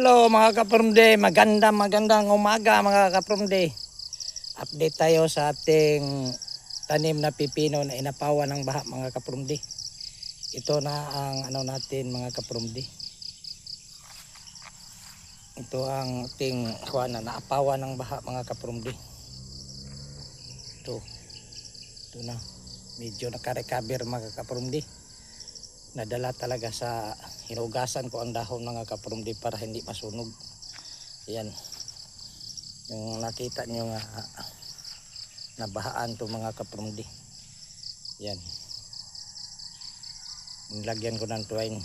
Hello mga kaprumde, magandang umaga mga kaprumde. Update tayo sa ating tanim na pipino na inapawan ng baha mga kaprumde. Ito na ang natin mga kaprumde. Ito ang ating naapawan ng baha mga kaprumde. Ito na, medyo nakarecover mga kaprumde. Nadala talaga sa hinugasan ko ang dahon mga kaprumde para hindi masunog. Ayan, yung nakita nyo nga nabahaan to mga kaprumde. Yan, lagyan ko ng twine.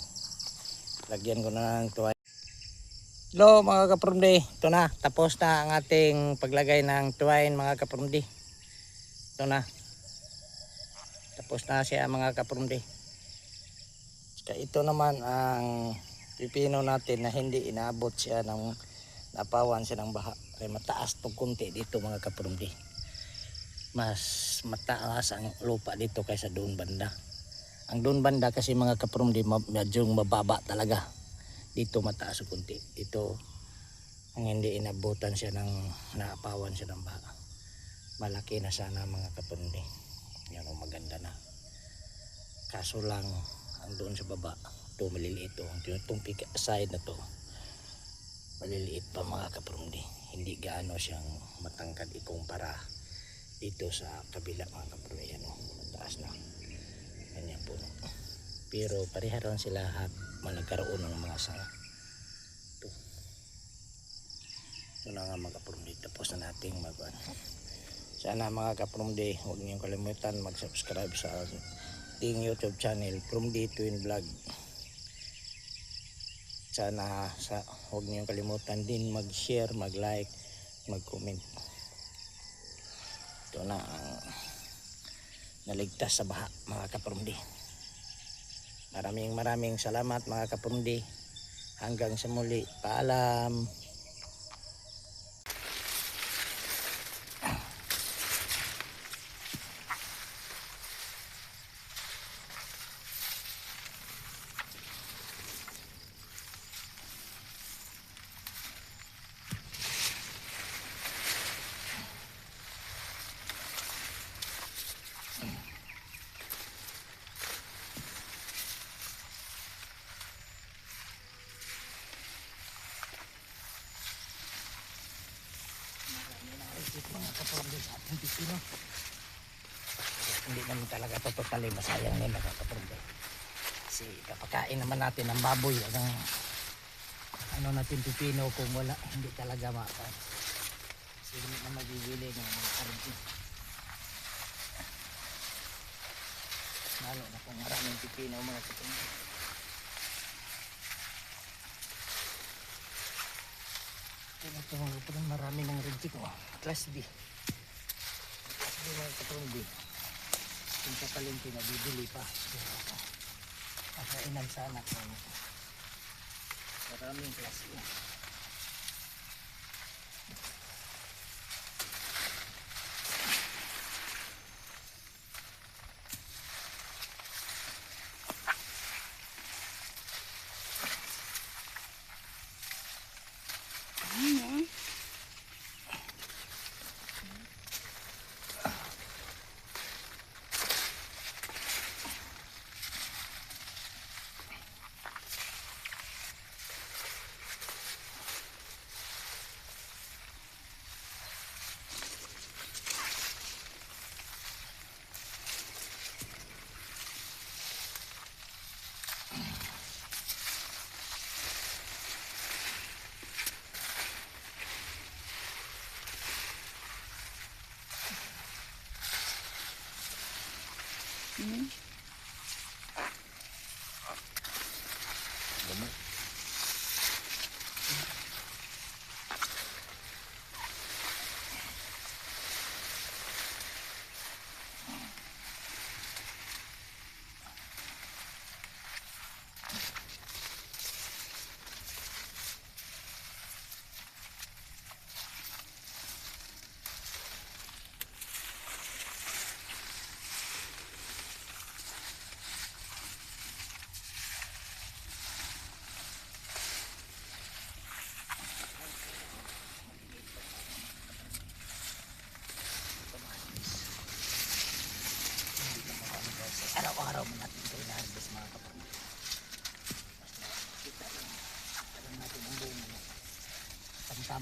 Hello mga kaprumde, ito na, tapos na ang ating paglagay ng twine mga kaprumde. Ito na, tapos na siya mga kaprumde. Ito naman ang pipino natin na hindi inaabot siya ng napawan siya ng baha. Kaya mataas to kunti dito mga kaprumde. Mas mataas ang lupa dito kaysa doon banda. Ang doon banda kasi mga kaprumde medyo mababa talaga. Dito mataas o kunti. Dito ang hindi inabutan siya ng naapawan siya ng baha. Malaki na sana mga kaprumde. Yan o, maganda na. Kaso lang ang doon sa baba, ito maliliit to. Itong side na to maliliit pa mga kaprumde. Hindi gaano siyang matangkad ikumpara dito sa kabila mga kaprumde. Yan o, mataas na ganyan po. Pero pareha rin sila lahat nagkaroon ng mga sanga. Ito na nga mga kaprumde, tapos na nating sana mga kaprumde, huwag niyong kalimutan mag-subscribe sa ating YouTube channel Prumde Twin Vlog. Sana huwag niyong kalimutan din mag-share, mag-like, mag-comment. Ito na ang naligtas sa baha mga kaprumde. Maraming salamat mga kaprumde. Hanggang sa muli, paalam. Mga kaprumde sa ating pipino. Hindi naman talaga ito totally masayang nila mga kaprumde. Kasi kapakain naman natin ng baboy ang natin pipino kung wala, hindi talaga mapan. Kasi hindi na magigili ng mga kaprumde. Lalo na kung maraming pipino mga kaprumde. Ito mga kaprumde, marami ng reject class B. Class B mga kaprumde. Kung sa palengke na bibili pa. Kakainan sa anak ko. Maraming class B.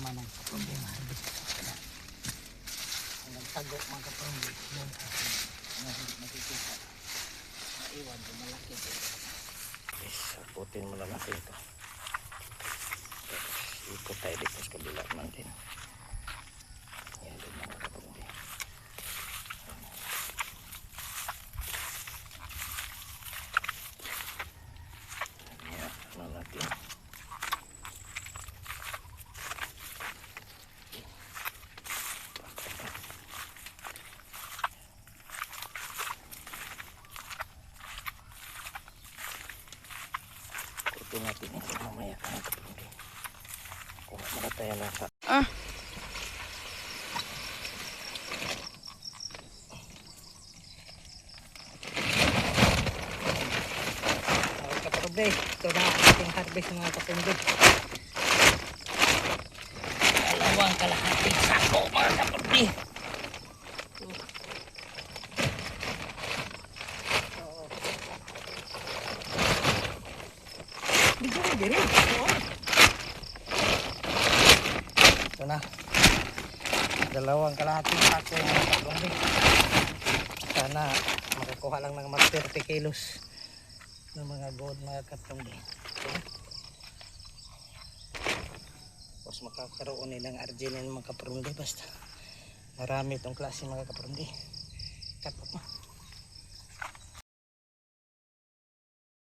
problema ng problema. Ang nagtago mga kapromdi, yung nakikita. Maiwan, malaki ito. Yes, putin mo na natin ito. Ikot tayo dito sa kabila naman din. Yan din mga kapromdi. Yan, ano natin. Ito natin ito mamaya mga kapromdi. Kung muna tayo nasa mga kapromdi, ito na ating harvest mga kapromdi. Dalawang kalahating sako mga kapromdi. Ito na. Dalawang kalahating sako mga kapromdi. Sana makakuha lang ng mga 30 kilos ng mga gold mga kapromdi. Tapos makakaroon nilang arginin mga kapromdi basta marami itong klase mga kapromdi. Kapot mo.